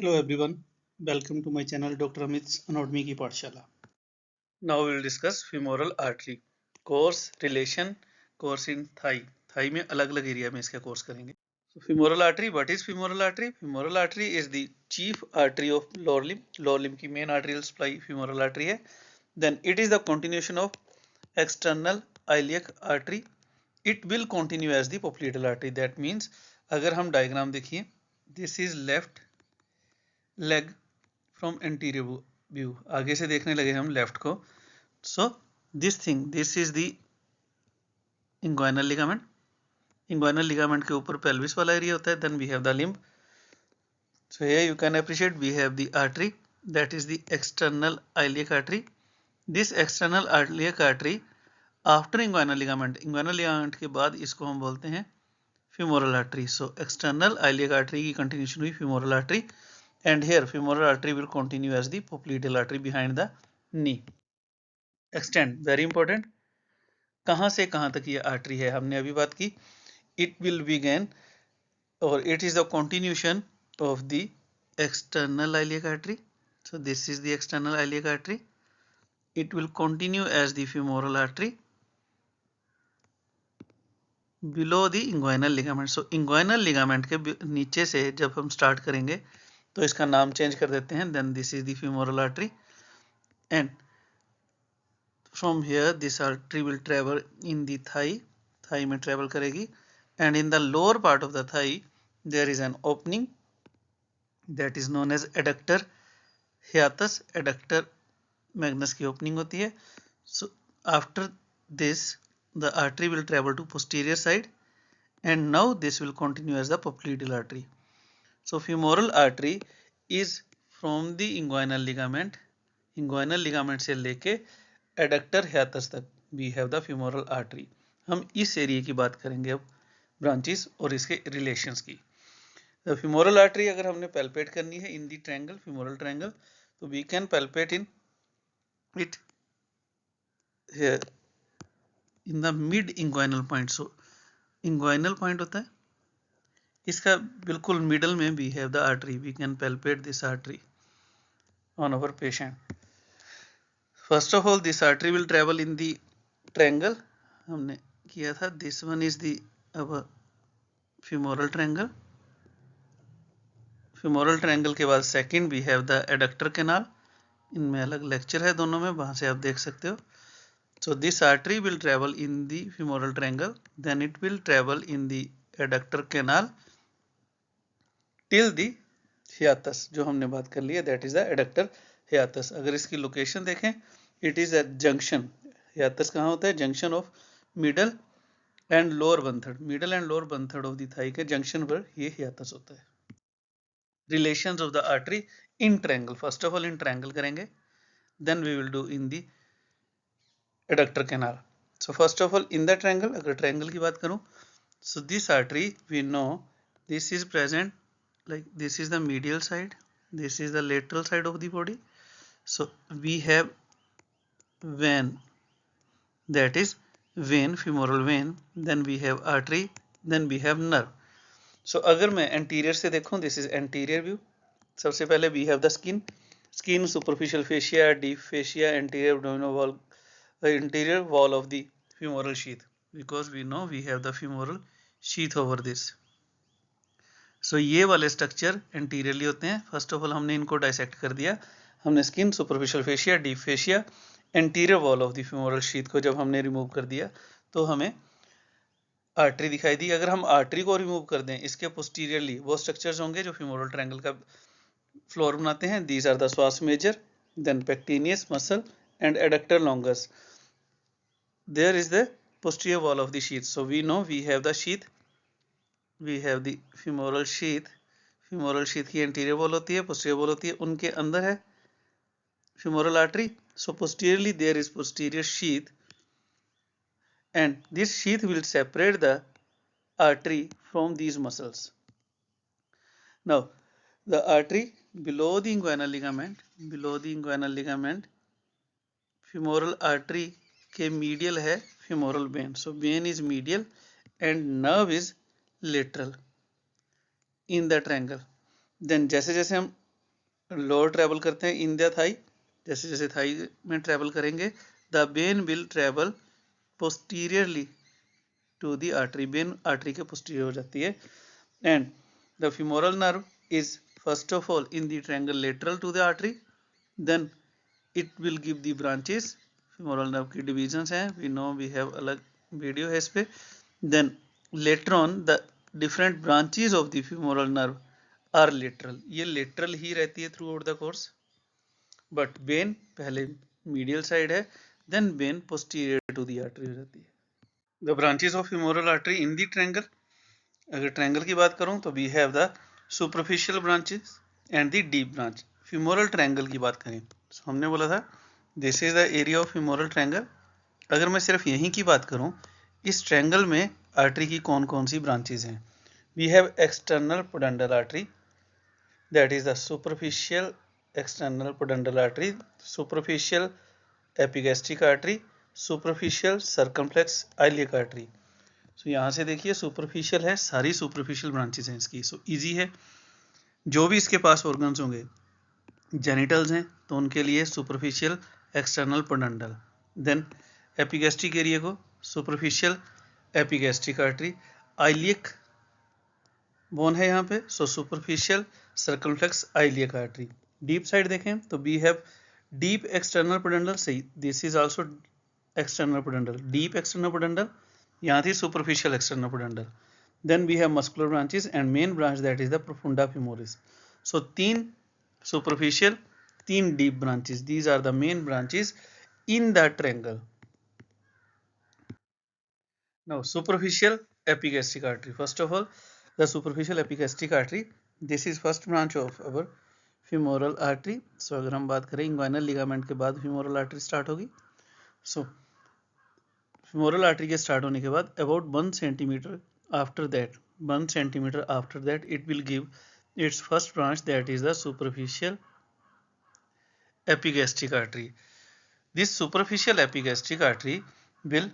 Hello everyone, welcome to my channel Dr. Amit's Anatomy की पाठशाला. Now we will discuss femoral artery. Course, relation, course in thigh. Thigh में अलग अलग area में इसका course करेंगे. So femoral artery, what is femoral artery? Femoral artery is the chief artery of lower limb. Lower limb की main arterial supply femoral artery है. Then it is the continuation of external iliac artery. It will continue as the popliteal artery. That means अगर हम diagram देखिए, this is left leg from anterior view. आगे से देखने लगे हम left को. So this is the inguinal ligament. Inguinal ligament के ऊपर पेल्विस वाला एरिया होता है. Then we have the limb. So here you can appreciate we have the artery, that is the external iliac artery. This external iliac artery after inguinal ligament के बाद इसको हम बोलते हैं femoral artery. So external iliac artery की continuation हुई femoral artery, and here femoral artery will continue as the popliteal artery behind the knee. Extend, very important. कहाँ से कहाँ तक ये artery है हमने अभी बात की. It will begin or it is the continuation of the external iliac artery. So this is the external iliac artery. It will continue as the femoral artery below the inguinal ligament. So inguinal ligament के नीचे से जब हम start करेंगे तो इसका नाम change कर देते हैं. Then this is the femoral artery, and from here this artery will travel in the thigh में ट्रेवल करेगी. And in the lower part of the thigh there is an opening that is known as adductor hiatus. Adductor magnus की opening होती है. So after this the artery will travel to posterior side, and now this will continue as the popliteal artery. So femoral artery is from the inguinal ligament से लेके adductor hiatus तक we have the femoral artery. हम इस area की बात करेंगे अब, branches और इसके रिलेशंस की. The femoral artery अगर हमने पैल्पेट करनी है in the triangle, femoral triangle, तो we can palpate in it here in the mid inguinal point. So inguinal point होता है इसका बिल्कुल मिडल में we have the artery. We can palpate this artery on our patient. First of all this artery will travel in the triangle. हमने किया था this one is the our femoral triangle. Femoral triangle के बाद second we have the adductor canal. इनमें अलग lecture है दोनों में, वहां से आप देख सकते हो. So this artery will travel in the femoral triangle, then it will travel in the adductor canal till the hiatus. जो हमने बात कर ली है that is the adductor hiatus. अगर इसकी लोकेशन देखें, it is a junction. hiatus कहाँ होता है? Junction of middle and lower one third. Middle and lower one third of the thigh के junction पर ये hiatus होता है. Relations of the artery in triangle. First of all in triangle करेंगे, then we will do in the adductor canal. So first of all in the triangle, अगर triangle की बात करूं, so this artery we know this is present like this is the medial side, this is the lateral side of the body. So we have vein, that is vein, femoral vein. Then we have artery, then we have nerve. So अगर मैं anterior से देखूं, this is anterior view. सबसे पहले we have the skin, superficial fascia, deep fascia, anterior abdominal wall, the interior wall of the femoral sheath, because we know we have the femoral sheath over this. So ये वाले structure anteriorly होते हैं. First of all हमने इनको dissect कर दिया. हमने skin, superficial fascia, deep fascia, anterior wall of the femoral sheath को जब हमने रिमूव कर दिया तो हमें आर्टरी दिखाई दी. अगर हम आर्टरी को रिमूव कर दें, इसके पोस्टीरियरली वो स्ट्रक्चर्स होंगे जो femoral triangle का फ्लोर बनाते हैं. These are the psoas major, then pectineus muscle and adductor longus. There is the posterior wall of the sheath. So we know we have the sheath, we have the femoral sheath. femoral sheath की anterior wall होती है, posterior wall होती है, उनके अंदर है femoral artery. So posteriorly there is posterior sheath, and this sheath will separate the artery from these muscles. Now the artery below the inguinal ligament, femoral artery के medial है femoral vein. So vein is medial and nerve is lateral in the triangle. Then जैसे जैसे हम lower travel करते हैं इन the Thai, जैसे जैसे Thai में ट्रेवल करेंगे, the vein will travel posteriorly to the artery, vein artery के पोस्टीरियर हो जाती है, and the femoral nerve is first of all in the triangle lateral to the artery, then it will give the branches. Femoral nerve की divisions हैं, we know, we have अलग video है इस पे। Then later on the different branches of the femoral nerve are lateral, ये lateral ही रहती है throughout the course, but vein पहले मीडियल साइड है, then vein posterior to the artery हो जाती है। The branches of femoral artery in the triangle, अगर ट्रायंगल की बात करूं तो we have the superficial branches and the deep branch. Femoral triangle की बात करें तो हमने बोला था this is the area of femoral triangle. अगर मैं सिर्फ यहीं की बात करूं, इस ट्रायंगल में आर्टरी की कौन कौन सी ब्रांचेस हैं, we have external pudendal artery, that is the superficial external pudendal artery, superficial epigastric artery, superficial circumflex iliac artery। सो यहाँ से देखिए सुपरफिशियल है, सारी सुपरफिशियल ब्रांचेस हैं इसकी, सो इजी है। जो भी इसके पास ऑर्गन्स होंगे, जेनिटल्स हैं तो उनके लिए superficial external pudendal, then epigastric area को superficial epigastric artery, iliac bone है यहाँ पे, so superficial circumflex iliac artery. Deep side देखें तो we have deep external pudendal, सही, this is also external pudendal, deep external pudendal, यहाँ थी superficial external pudendal. Then we have muscular branches and main branch that is the profunda femoris. So 3 superficial 3 deep branches, these are the main branches in the triangle. Now superficial epigastric artery, first of all the superficial epigastric artery, this is first branch of our femoral artery। so अगर हम बात करें inguinal ligament के बाद femoral artery start होगी। so femoral artery के start होने के बाद about 1 centimeter after that, 1 centimeter after that it will give its first branch, that is the superficial epigastric artery। this superficial epigastric artery will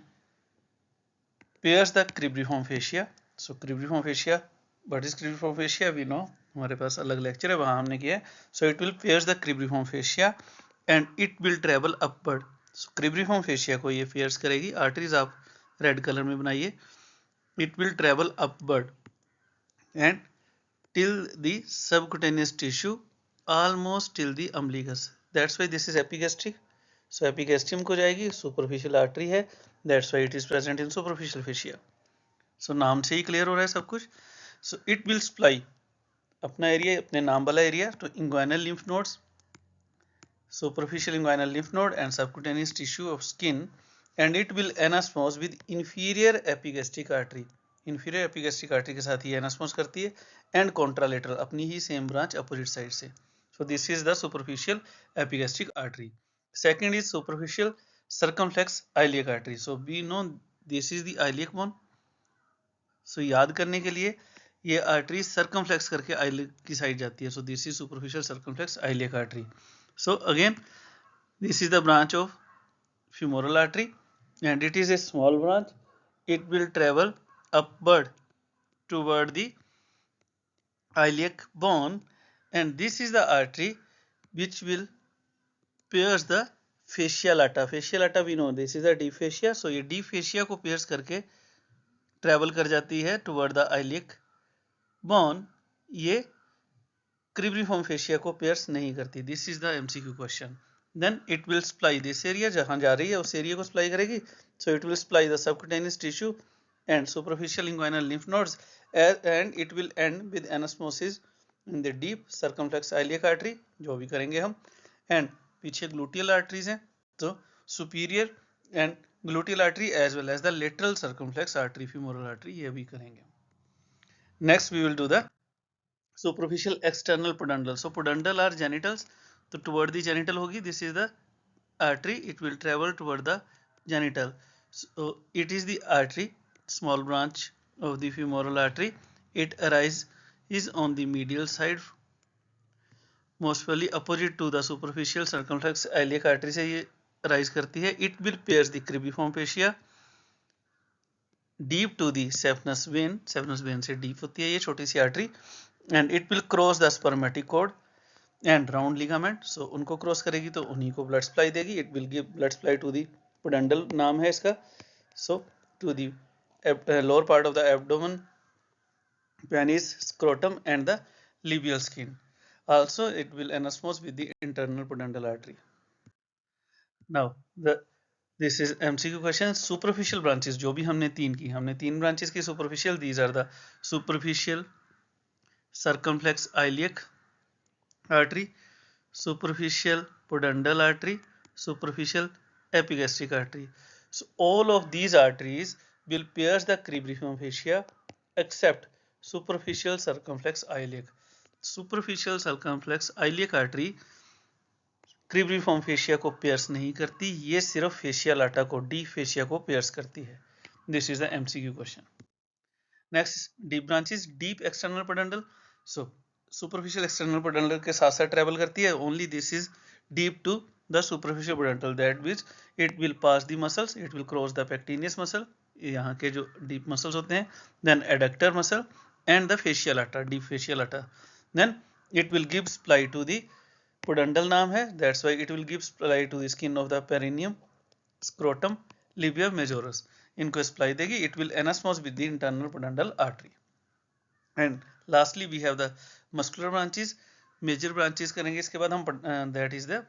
pairs the cribriform fascia। so cribriform fascia, what is cribriform fascia we know, हमारे पास अलग lecture है वहां हमने किया है। so it will pairs the cribriform fascia and it will travel upward। so cribriform fascia को ये pairs करेगी, आर्टरीज आप रेड कलर में बनाइए, it will travel upward and till the subcutaneous tissue almost till the umbilicus, that's why this is epigastric। so epigastrium को जाएगी, superficial artery है, that's why it is present in superficial fascia। so नाम से ही clear हो रहा है सब कुछ। so it will supply अपना एरिया, अपने नाम वाला एरिया, तो inguinal lymph nodes, superficial inguinal lymph node and subcutaneous tissue of skin, and it will anasmose with inferior epigastric artery। inferior epigastric artery के साथ ही anasmose करती है, and contralateral अपनी ही same branch opposite side से। so this is the superficial epigastric artery। second is superficial circumflex iliac artery। so we know this is the iliac bone। so याद करने के लिए ये आर्टरी सर्कमफ्लेक्स करके आइलिक की side जाती है, सो this is superficial circumflex iliac artery. So again this is the branch of femoral artery and it is a small branch, it will travel upward toward the iliac bone and this is the artery which will pierce the fascia lata। fascia lata we know this is a deep fascia, so ये deep fascia को pierce करके travel कर जाती है toward the iliac bone, ये cribriform fascia को pierce नहीं करती। This is the MCQ question. Then it will supply this area, जहां जा रही है उस एरिया को सप्लाई करेगी, so it will supply the subcutaneous tissue and superficial inguinal lymph nodes and it will end with anastomosis in the deep circumflex iliac artery, जो भी करेंगे हम, एंड पीछे ग्लूटियल आर्टरीज हैं, तो superior and gluteal artery as well as the lateral circumflex artery femoral artery, ये भी करेंगे। Next we will do the superficial external pudendal। so pudendal are genitals, तो toward the genital होगी, this is the artery, it will travel toward the genital, so it is the artery, small branch of the femoral artery, it arises on the medial side most probably opposite to the superficial circumflex iliac artery से ये arise करती है। it will pierce the cribriform fascia deep to the saphenous vein से deep होती है ये छोटी सी artery, and it will cross the spermatic cord and round ligament, so उनको क्रॉस करेगी तो उन्हीं को ब्लड सप्लाई देगी. It will give blood supply to the pudendal नाम है इसका, so to the lower part of the abdomen, penis, scrotum and the labial skin. Also it will anasmose with the internal pudendal artery. Now this is MCQ question. Superficial branches, जो भी हमने तीन branches की superficial. These are the superficial circumflex iliac artery, superficial pudendal artery, superficial epigastric artery. So all of these arteries will pierce the cribriform fascia except superficial circumflex iliac. Superficial circumflex iliac artery cribriform fascia को pierce नहीं करती, ये सिर्फ fascia लाटा को, deep fascia को pierce करती है. This is the MCQ question. Next, deep branches, deep external pudendal. So superficial external pudendal के साथ साथ ट्रेवल करती है. Only this is deep to the superficial pudendal, that means it will pass the muscles, it will cross the pectineus muscle, यहाँ के जो deep muscles होते हैं, then adductor muscle and the fascia lata, deep fascia lata. Then it will give supply to the pudendal नाम है, that's why it will give supply to the skin of the perineum, scrotum, labia majora. इनको supply देगी. It will anastomose with the internal pudendal artery. And lastly we have the muscular branches. Major branches करेंगे इसके बाद हम, that is the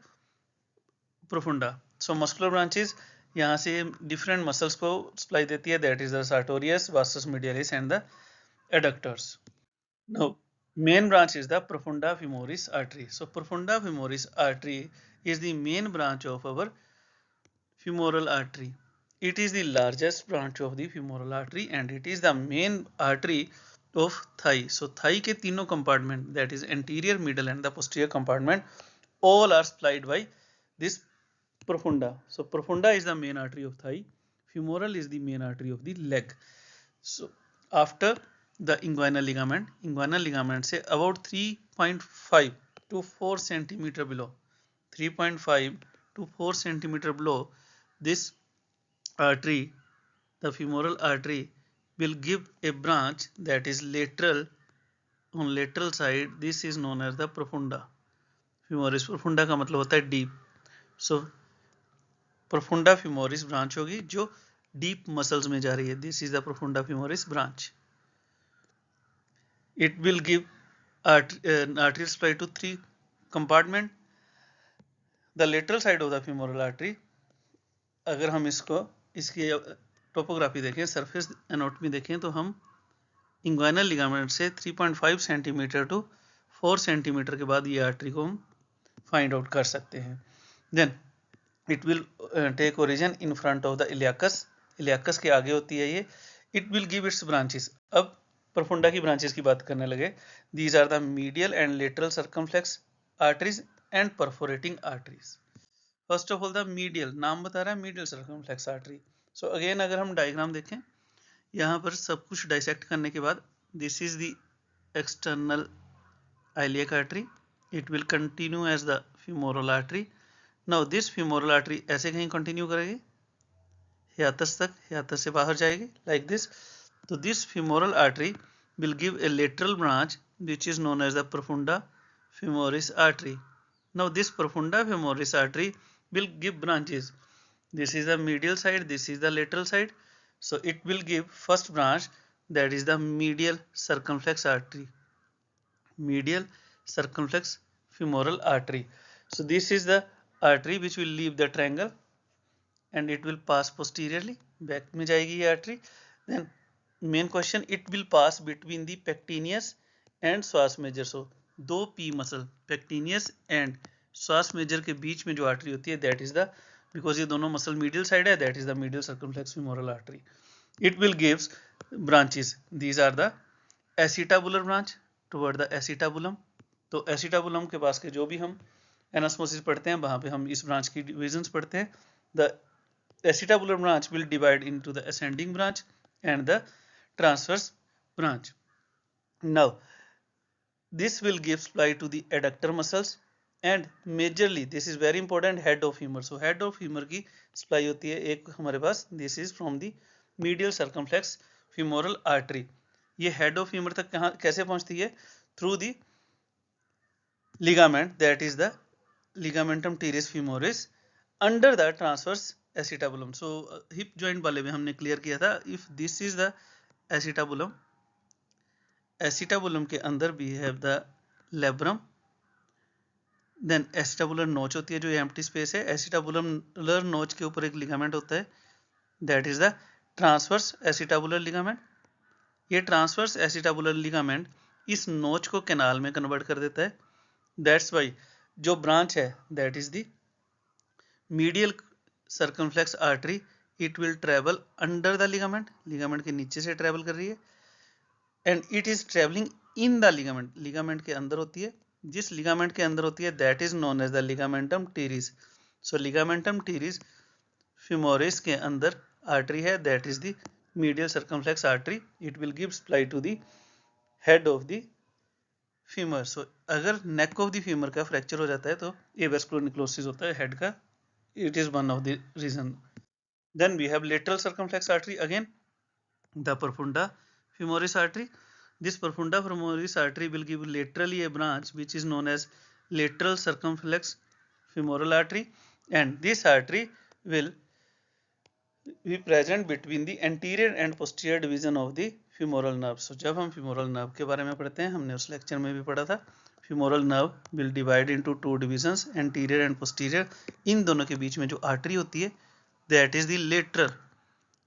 profunda. So muscular branches यहाँ से different muscles को supply देती है, that is the sartorius, vastus medialis and the adductors. Now main branch is the profunda femoris artery. So profunda femoris artery is the main branch of our femoral artery. It is the largest branch of the femoral artery and it is the main artery of thigh. So thigh के तीनों compartment, that is anterior, middle and the posterior compartment, all are supplied by this profunda. So profunda is the main artery of thigh, femoral is the main artery of the leg. So after the inguinal ligament से about 3.5 to 4 centimeter below, 3.5 to 4 centimeter below this artery, the femoral artery will give a branch that is lateral, on lateral side. This is known as the profunda femoris. profunda का मतलब होता है deep. So profunda femoris branch होगी जो deep muscles में जा रही है. This is the profunda femoris branch. It will give arterial supply to 3 compartment. The lateral side of the femoral artery, अगर हम इसकी टोपोग्राफी देखें, सरफेस एनाटॉमी देखें, तो हम इंग्वाइनल लिगामेंट से 3.5 सेंटीमीटर टू 4 सेंटीमीटर के बाद ये आर्टरी को हम फाइंड आउट कर सकते हैं. Then it will take origin in front of the iliacus. Iliacus के आगे होती है ये. It will give its branches. अब प्रोफुंडा की ब्रांचेस की बात करने लगे. These are the medial and lateral circumflex arteries and perforating arteries. First of all the medial, नाम बता रहा है medial circumflex artery. So again अगर हम डायग्राम देखें, यहाँ पर सब कुछ डाइसेक्ट करने के बाद, this is the external iliac artery, it will continue as the femoral artery. Now this femoral artery ऐसे कहीं कंटिन्यू करेगी हियातस तक, हियातस से बाहर जाएगी like this. तो this femoral artery will give a lateral branch which is known as the profunda femoris artery. Now this profunda femoris artery will give branches. This is the medial side, this is the lateral side. So it will give first branch, that is the medial circumflex artery, medial circumflex femoral artery. So this is the artery which will leave the triangle and it will pass posteriorly, back में जाएगी ये artery. Then main question, it will pass between the pectineus and psoas major. So दो P muscle, pectineus and psoas major के बीच में जो artery होती है, that is the, because ये दोनों muscle medial side है, that is the medial circumflex femoral artery. It will give branches. These are the acetabular branch toward the acetabulum. तो acetabulum के पास के जो भी हम एनास्मोसिस पढ़ते हैं, वहां पे हम इस ब्रांच की डिविजन्स पढ़ते हैं. The acetabular branch will divide into the ascending branch and the transverse branch. Now this will give supply to the adductor muscles and majorly this is very important, head of femur. So head of femur की supply होती है एक हमारे पास, this is from the medial circumflex femoral artery. ये head of femur तक कहाँ कैसे पहुंचती है? Through the ligament, that is the ligamentum teres femoris under the transverse acetabulum. So hip joint वाले में हमने क्लियर किया था, if this is the acetabulum, acetabulum के अंदर we have the labrum, then acetabular notch होती है जो एम्प्टी स्पेस है, एसिटाबुलर नोच के ऊपर एक लिगामेंट होता है, that is the transverse acetabular ligament. ये ट्रांसवर्स एसिटाबुलर लिगामेंट इस नोच को कैनाल में कन्वर्ट कर देता है, दैट्स वाई जो ब्रांच है that is the medial circumflex artery, it will travel under the ligament, ligament के नीचे से ट्रेवल कर रही है, and it is travelling in the ligament, ligament के अंदर होती है, जिस लिगामेंट के अंदर होती है that is known as the ligamentum teres. So ligamentum teres femoris के अंदर आर्टरी है, that is the medial circumflex artery, it will give supply to the head of the femur. So अगर नेक ऑफ द फीमर का fracture हो जाता है तो avascular necrosis होता है हेड का, it is one of the region. Then we have lateral circumflex artery, again the profunda femoris artery. This profunda femoris artery will give laterally a branch which is known as lateral circumflex femoral artery, and this artery will be present between the anterior and posterior division of the femoral nerve. So जब हम femoral nerve के बारे में पढ़ते हैं, हमने उस lecture में भी पढ़ा था, femoral nerve will divide into two divisions, anterior and posterior. इन दोनों के बीच में जो आर्टरी होती है that is the lateral.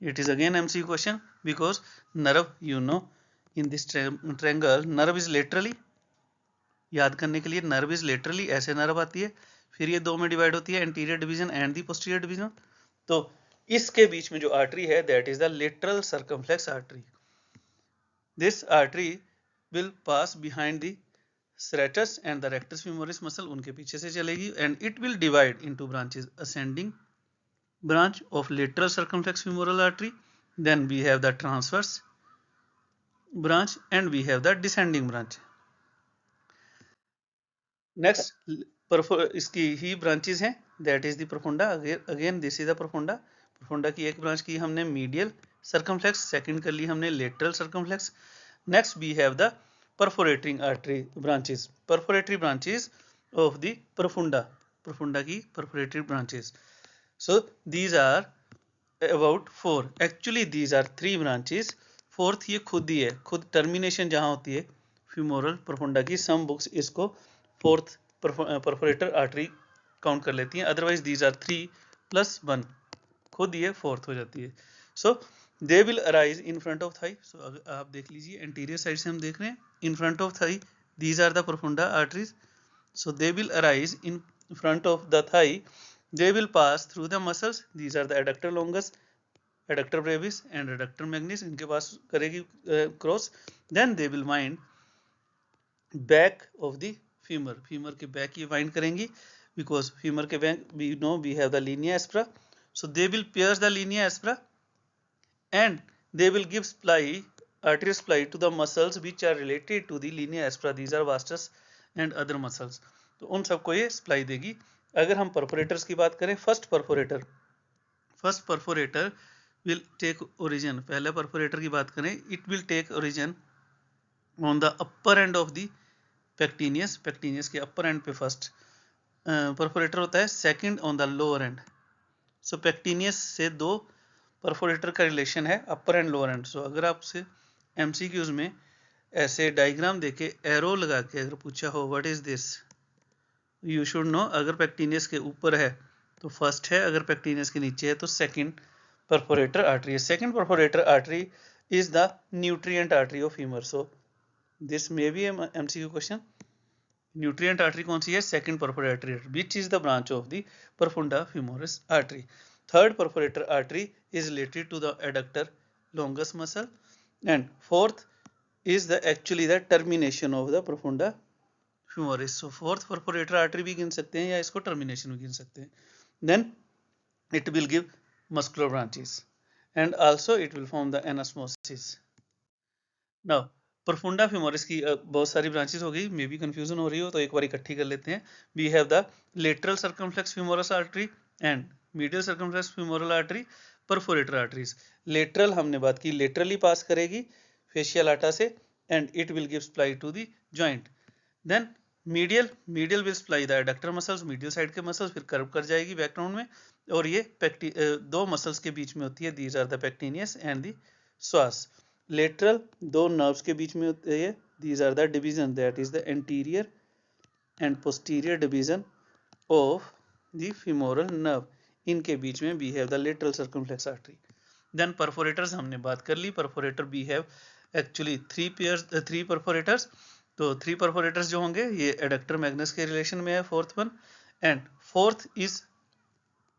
It is again MCQ question because nerve, you know, in this triangle nerve is laterally, याद करने के लिए nerve is laterally ऐसे nerve आती है, फिर ये दो में डिवाइड होती है, anterior division and the posterior division। तो इसके बीच में जो आर्टरी है that is the lateral circumflex artery. This artery will pass behind the serratus and the rectus femoris muscle, उनके पीछे से चलेगी, and it will divide into branches, ascending branch of lateral circumflex femoral artery, then we have the transverse branch and we have the descending branch. Next इसकी ही branches हैं, that is the profunda, again this is the profunda. profunda की एक branch की हमने medial circumflex, second कर ली हमने lateral circumflex. Next we have the perforating artery branches, perforatory branches of the profunda, profunda की perforatory branches. So these are about 4, actually these are 3 branches, fourth ये खुद ही है, खुद termination जहाँ होती है femoral profunda की, some books इसको fourth perforator artery काउंट कर लेती हैं, otherwise these are 3 plus 1, खुद ये fourth हो जाती है। So they will arise in front of thigh. So अगर आप देख लीजिए anterior side से हम देख रहे हैं, in front of thigh these are the profunda arteries. So they will arise in front of the thigh, they will pass through the muscles, these are the adductor longus, adductor brevis and adductor magnus, इनके पास करेगी cross, then they will wind back of the femur, femur के back ये wind करेंगी, because femur के back we know we have the linea aspera, so they will pierce the linea aspera and they will give supply, arterial supply to the muscles which are related to the linea aspera, these are vastus and other muscles, तो उन सबको ये supply देगी। अगर हम perforators की बात करें, first perforator will take origin, पहले परफोरेटर की बात करें, it will take origin on the upper end of the pectineus, pectineus के अपर एंड पे फर्स्ट परफोरेटर होता है, second on the lower end. So pectineus से दो परफोरेटर का रिलेशन है, upper and lower end. So अगर आपसे एमसीक्यूज में ऐसे डायग्राम देके एरो लगा के अगर पूछा हो what is this, you should know, अगर पेक्टिनियस के ऊपर है तो फर्स्ट है, अगर पेक्टिनियस के नीचे है तो सेकंड परफोरेटर आर्टरी है। Second perforator artery is the nutrient artery of femur. So this may be MCQ question, nutrient artery कौन सी है? Second perforator artery, which is the branch of the profunda femoris artery. Third perforator artery is related to the adductor longus muscle and fourth is the actually the termination of the profunda femoris. So fourth perforator artery भी गिन सकते हैं या इसको termination भी गिन सकते हैं। Then it will give muscular branches and also it will form the anastomosis. Now profunda femoris की बहुत सारी ब्रांचेस हो गई, मे बी कंफ्यूजन हो रही हो तो एक बार इकट्ठी कर लेते हैं। We have the lateral circumflex femoris artery and medial circumflex femoral artery, perforator arteries. Lateral हमने बात की, लेटरली पास करेगी फेशियल आटा से and it will give supply to the joint. Then medial will supply the adductor muscles, medial side के muscles, फिर curve कर जाएगी background में, और ये दो मसल्स के बीच में होती है, these are the pectineus and the psoas. Lateral दो नर्व्स के बीच में होती है, these are the division, that is the anterior and posterior division of the femoral nerve, इनके बीच में we have the lateral circumflex artery. Then perforators हमने बात कर ली, perforator we have actually three perforators. तो 3 परफोरेटर्स जो होंगे ये एडक्टर मैग्नस के रिलेशन में है, fourth one, and fourth is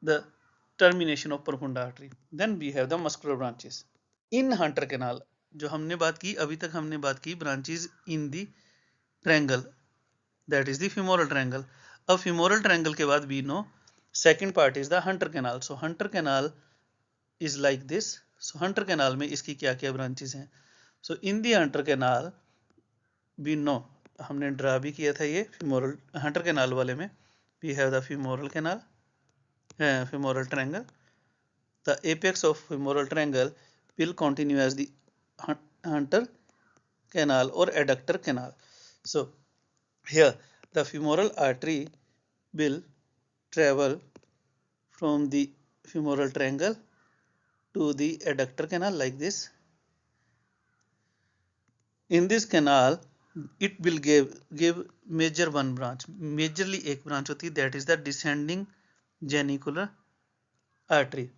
the termination of profunda artery. Then we have the muscular branches in Hunter canal. जो हमने बात की अभी तक, हमने बात की branches in the triangle, that is the femoral triangle. अब फीमोरल ट्रायंगल के बाद we know second part is the Hunter canal. So Hunter canal is like this. So Hunter canal में इसकी क्या क्या ब्रांचेस हैं? सो इन the Hunter canal we know, हमने draw भी किया था ये फीमोरल हंटर कैनाल वाले में, we have the femoral canal, femoral triangle. The apex of femoral triangle will continue as the hunter canal or adductor canal. So here the femoral artery will travel from the femoral triangle to the adductor canal like this. In this canal it will give major one branch, majorly एक branch होती है, that is the descending genicular artery.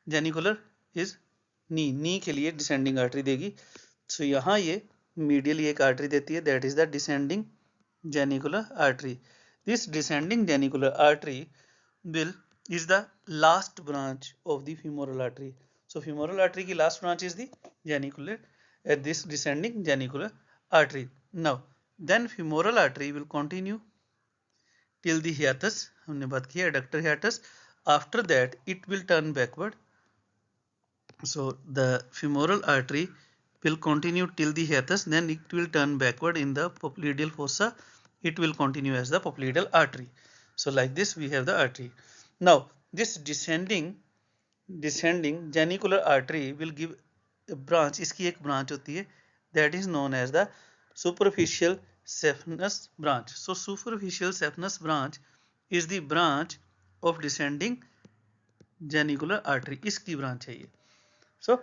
genicular is नी के लिए descending artery देगी। सो यहाँ ये medially एक artery देती है, that is the descending genicular artery. This descending genicular artery will is the last branch of the femoral artery. So femoral artery की last branch is the genicular this descending genicular artery. Now then femoral artery will continue till the hiatus, हमने बात की adductor hiatus. After that it will turn backward. So the femoral artery will continue till the hiatus, then it will turn backward in the popliteal fossa. It will continue as the popliteal artery. So like this we have the artery. Now this descending genicular artery will give a branch, इसकी एक branch होती है, that is known as the superficial saphenous branch. So superficial saphenous branch is the branch of descending genicular artery, इसकी branch है ये। So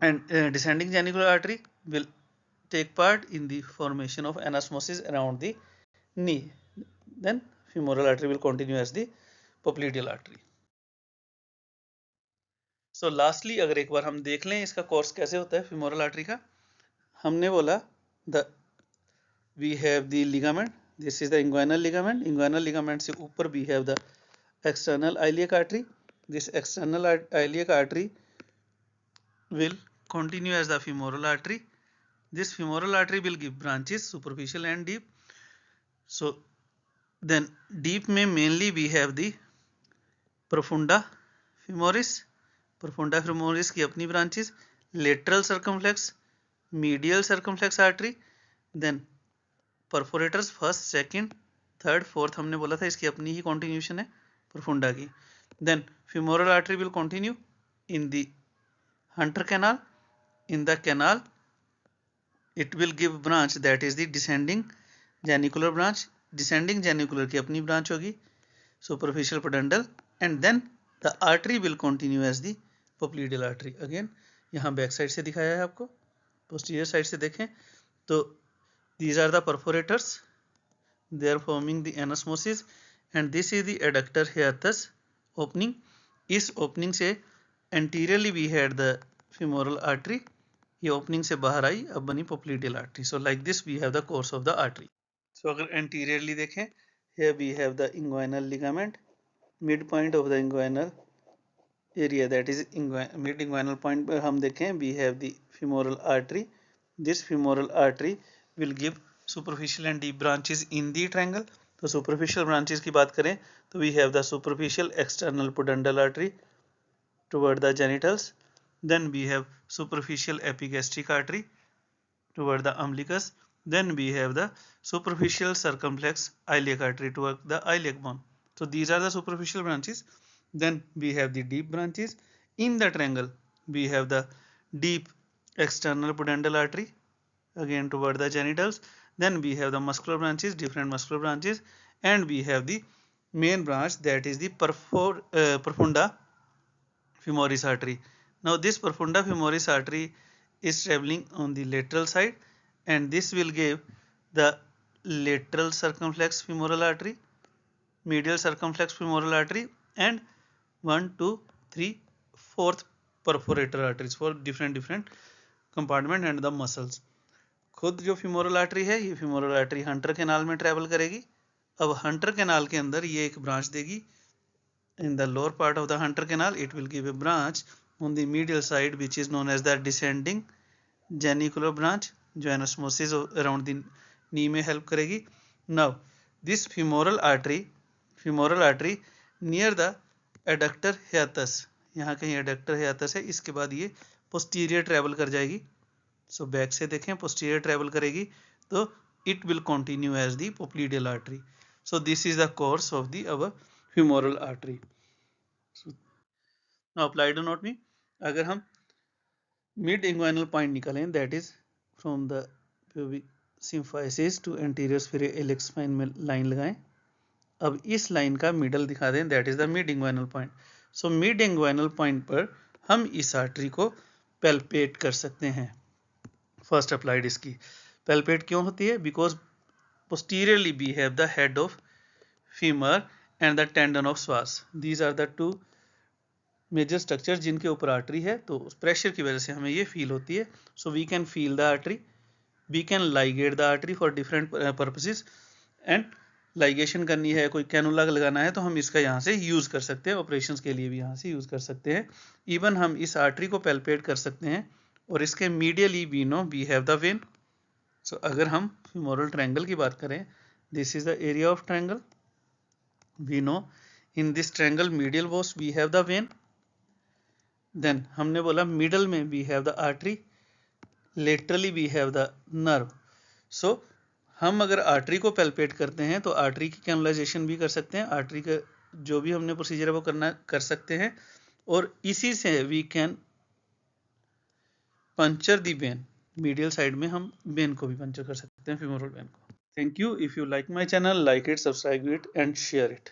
and descending genicular artery will take part in the formation of anastomosis around the knee. Then femoral artery will continue as the popliteal artery. So lastly अगर एक बार हम देख लें इसका course कैसे होता है femoral artery का, हमने बोला the we have the ligament, this is the inguinal ligament, inguinal ligament से ऊपर we have the external iliac artery. This external iliac artery will continue as the femoral artery. This femoral artery will give branches, superficial and deep. So then deep में mainly we have the profunda femoris. Profunda femoris की अपनी branches, lateral circumflex, medial circumflex artery, then perforators first, second, third, fourth हमने बोला था इसकी अपनी ही continuation है profunda की. Then femoral artery will continue in the hunter canal. In the canal it will give branch, that is the descending genicular branch. Descending genicular की अपनी branch होगी superficial pudendal, and then the artery will continue as the popliteal artery. Again यहाँ back side से दिखाया है आपको, posterior side से देखें तो these are the perforators, they are forming the anastomosis, and this is the adductor hiatus opening. इस opening से anteriorly we had the femoral artery, ये opening से बाहर आई, अब बनी popliteal artery. So like this we have the course of the artery. So अगर anteriorly देखें, here we have the inguinal ligament, midpoint of the inguinal area, that is mid inguinal point पर हम देखें we have the femoral artery. This femoral artery will give superficial and deep branches in the triangle. तो superficial branches की बात करें तो we have the superficial external pudendal artery toward the genitals. Then we have superficial epigastric artery toward the umbilicus. Then we have the superficial circumflex iliac artery toward the iliac bone. So these are the superficial branches. Then we have the deep branches. In the triangle we have the deep external pudendal artery again toward the genitals. then we have the muscular branches, different muscular branches, and we have the main branch, that is the profunda femoris artery. Now this profunda femoris artery is traveling on the lateral side, and this will give the lateral circumflex femoral artery, medial circumflex femoral artery, and 1, 2, 3, 4th perforator arteries for different compartment and the muscles. खुद जो femoral artery है, ये femoral artery Hunter canal में travel करेगी. अब Hunter canal के अंदर ये एक ब्रांच देगी. In the lower part of the hunter canal, it will give a branch on the medial side which is known as the descending genicular branch, जो anosmosis around the knee में help करेगी. Now this femoral artery near the adductor hiatus, यहाँ कहीं adductor hiatus है, इसके बाद ये posterior travel कर जाएगी. So back से देखें, posterior travel करेगी, तो it will continue as the popliteal artery. So this is the course of the our femoral artery. Now applied anatomy, अगर हम mid inguinal point निकालें, that is from the pubic symphysis to anterior spherical spine में line लगाएं. अब इस line का middle दिखा दें, that is the mid inguinal point. So mid inguinal point पर हम इस आर्टरी को पैल्पेट कर सकते हैं. फर्स्ट अप्लाइड इसकी पैल्पेट क्यों होती है? Because posteriorly we have the head of femur and the tendon of psoas. These are the two major structures जिनके ऊपर आर्टरी है, तो प्रेशर की वजह से हमें ये फील होती है. So we can feel the artery, we can ligate the artery for different purposes, and ligation करनी है, कोई कैनुला लगाना है, तो हम इसका यहाँ से यूज़ कर सकते हैं. ऑपरेशंस के लिए भी यहाँ से यूज़ कर सकते हैं. इवन हम इस आर्टरी को पैल्पेट कर सकते हैं. और इसके medially we know we have the vein. So अगर हम femoral triangle की बात करें, this is the area of triangle. We know in this triangle medial was we have the vein. Then हमने बोला मिडल में we have the artery, laterally we have the nerve. So हम अगर artery को palpate करते हैं तो artery की कैनुलाइजेशन भी कर सकते हैं. आर्टरी का जो भी हमने प्रोसीजर है वो कर सकते हैं. और इसी से we can puncture the vein. Medial side में हम वेन को भी पंचर कर सकते हैं, femoral वेन को. Thank you. If you like my channel, like it, subscribe it and share it.